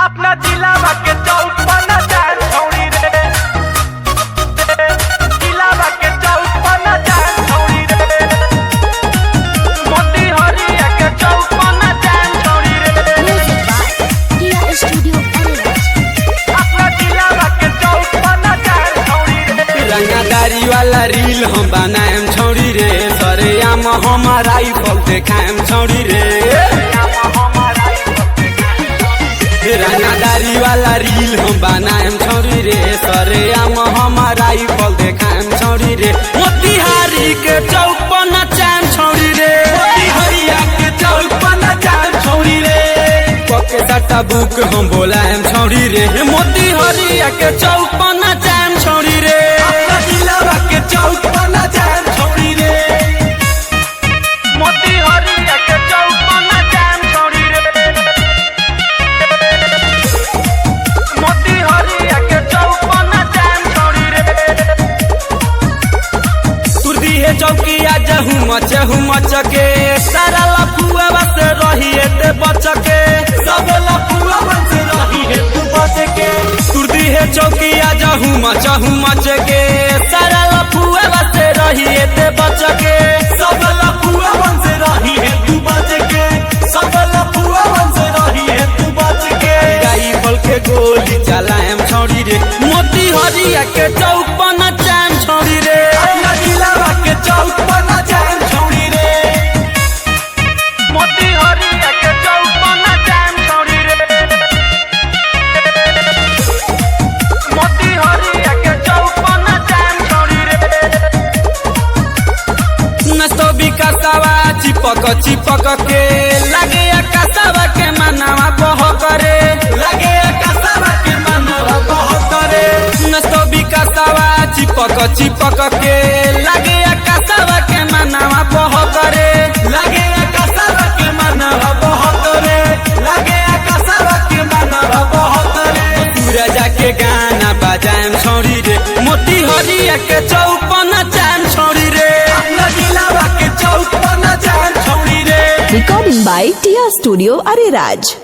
अपना जिला के चौक पर न जान छोड़ी रे, जिला के चौक पर न जान छोड़ी रे, मोती हरिया के चौक पर न जान छोड़ी रे, अपना जिला के चौक पर न जान छोड़ी रे। रंगादारी वाला रील हम बनाएम छौड़ी रे, सरेआम हमार राइफल देखाएम छौड़ी रे। रंगादारी वाला रील हम बनाएम छौड़ी रे, सरेआम हमार राइफल देखाएम छौड़ी रे। मोतिहारी के चौक पर नचाएम छौड़ी रे, मोतिहारिया के चौक पर नचाएम छौड़ी रे। पके सट्टा बुक हम बोलाएम छौड़ी रे, मोतिहारिया के चौक पर नचाएम छौड़ी रे, अपना जिला के चौक पर नचाएम छौड़ी रे। मोती हरिया के चौक पर न जान छोड़ी रे, मोती हरिया के चौक पर न जान छोड़ी रे। तुरदी है चौकिया जहू मच के, सारा लफुआ बस रही है ते बच के, सब लफुआ बस रही है तू बच के। तुरदी है चौकिया जहू मच के, सारा लफुआ बस रही है ते बच के, सब लफुआ बस रही है तू बच के, सब लफुआ बस रही है तू बच के। राइफल के गोली चलाएम छौड़ी रे, मोती हरिया के चौक पर नचाएम छौड़ी रे, अपना जिला के चौक पर नचाएम छौड़ी रे। मोती हरिया के चौक पर न जान छोड़ी रे, मोती हरिया के चौक पर न जान छोड़ी रे। नस्तो विकासवा चिपक के, लगे आकाशवा के मनवा बह करे, लगे आकाशवा के मनवा बह करे। नस्तो विकासवा चिपक के, लगे आकाशवा के मनवा बह करे, लगे आकाशवा के मनवा बह करे, लगे आकाशवा के मनवा बह करे। सूरज के गाना बजाएम छौड़ी रे, मोती हरिया के चौक पर नचाएम छौड़ी रे, अपना जिला के चौक पर नचाएम छौड़ी रे। Recording by Tia Studio Ariraj.